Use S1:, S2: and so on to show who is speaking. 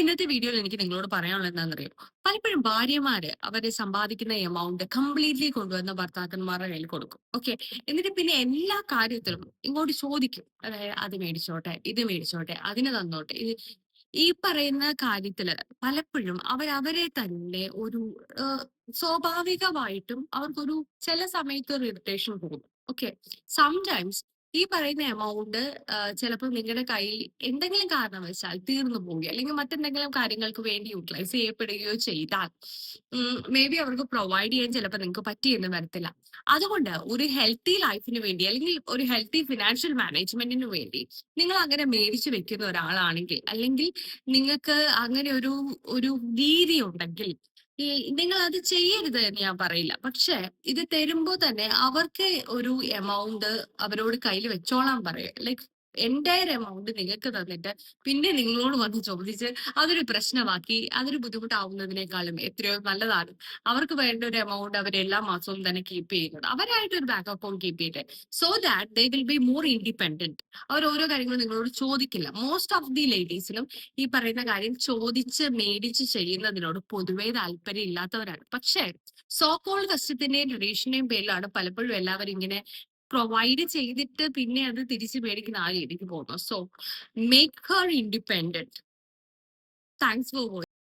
S1: ഇന്നത്തെ വീഡിയോയിൽ എനിക്ക് നിങ്ങളോട് പറയാനുള്ളത് എന്താണെന്നറിയോ? പലപ്പോഴും ഭാര്യമാര് അവര് സമ്പാദിക്കുന്ന എമൗണ്ട് കംപ്ലീറ്റ്ലി കൊണ്ടുവന്ന് ഭർത്താക്കന്മാരുടെ കയ്യിൽ കൊടുക്കും. ഓക്കെ. എന്നിട്ട് പിന്നെ എല്ലാ കാര്യത്തിലും ഇങ്ങോട്ട് ചോദിക്കും. അതായത് അത് മേടിച്ചോട്ടെ, ഇത് മേടിച്ചോട്ടെ, അതിന് തന്നോട്ടെ. ഈ പറയുന്ന കാര്യത്തില് പലപ്പോഴും അവരവരെ തന്നെ ഒരു സ്വാഭാവികമായിട്ടും അവർക്കൊരു ചില സമയത്ത് ഒരു ഇറിറ്റേഷൻ പോകും. ഓക്കെ. സംടൈംസ് ഈ പറയുന്ന എമൗണ്ട് ചിലപ്പോൾ നിങ്ങളുടെ കയ്യിൽ എന്തെങ്കിലും കാരണവശാൽ തീർന്നു പോവുകയോ അല്ലെങ്കിൽ മറ്റെന്തെങ്കിലും കാര്യങ്ങൾക്ക് വേണ്ടി യൂട്ടിലൈസ് ചെയ്യപ്പെടുകയോ ചെയ്താൽ മേ ബി അവർക്ക് പ്രൊവൈഡ് ചെയ്യാൻ ചിലപ്പോൾ നിങ്ങൾക്ക് പറ്റിയെന്ന് വരത്തില്ല. അതുകൊണ്ട് ഒരു ഹെൽത്തി ലൈഫിന് വേണ്ടി അല്ലെങ്കിൽ ഒരു ഹെൽത്തി ഫിനാൻഷ്യൽ മാനേജ്മെന്റിന് വേണ്ടി നിങ്ങൾ അങ്ങനെ മേടിച്ചു വെക്കുന്ന ഒരാളാണെങ്കിൽ അല്ലെങ്കിൽ നിങ്ങൾക്ക് അങ്ങനെ ഒരു രീതി ഉണ്ടെങ്കിൽ ഈ നിങ്ങൾ അത് ചെയ്യരുത് എന്ന് ഞാൻ പറയില്ല. പക്ഷെ ഇത് തരുമ്പോ തന്നെ അവർക്ക് ഒരു എമൗണ്ട് അവരോട് കയ്യിൽ വെച്ചോളാൻ പറയാ. ലൈക് എൻടയർ എമൗണ്ട് നിങ്ങൾക്ക് തന്നിട്ട് പിന്നെ നിങ്ങളോട് വന്ന് ചോദിച്ച് അതൊരു പ്രശ്നമാക്കി അതൊരു ബുദ്ധിമുട്ടാവുന്നതിനേക്കാളും എത്രയോ നല്ലതാണ്. അവർക്ക് വേണ്ട ഒരു എമൗണ്ട് അവർ എല്ലാ മാസവും തന്നെ കീപ്പ് ചെയ്യുന്നത്. അവരായിട്ട് ഒരു ബാക്ക് അക്കൗണ്ട് കീപ്പ് ചെയ്യട്ടെ. So that they will be more independent. അവർ ഓരോ കാര്യങ്ങളും നിങ്ങളോട് ചോദിക്കില്ല. മോസ്റ്റ് ഓഫ് ദി ലേഡീസിനും ഈ പറയുന്ന കാര്യം ചോദിച്ച് മേടിച്ച് ചെയ്യുന്നതിനോട് പൊതുവേ താല്പര്യം ഇല്ലാത്തവരാണ്. പക്ഷേ സോ കോൾഡ് കസ്റ്റത്തിന്റെയും ട്രഡീഷന്റെയും പേരിലാണ് പലപ്പോഴും എല്ലാവരും ഇങ്ങനെ പ്രൊവൈഡ് ചെയ്തിട്ട് പിന്നെ അത് തിരിച്ച് മേടിക്കുന്ന ആ രീതിക്ക് പോകുന്നു. So make Har independent. Thanks for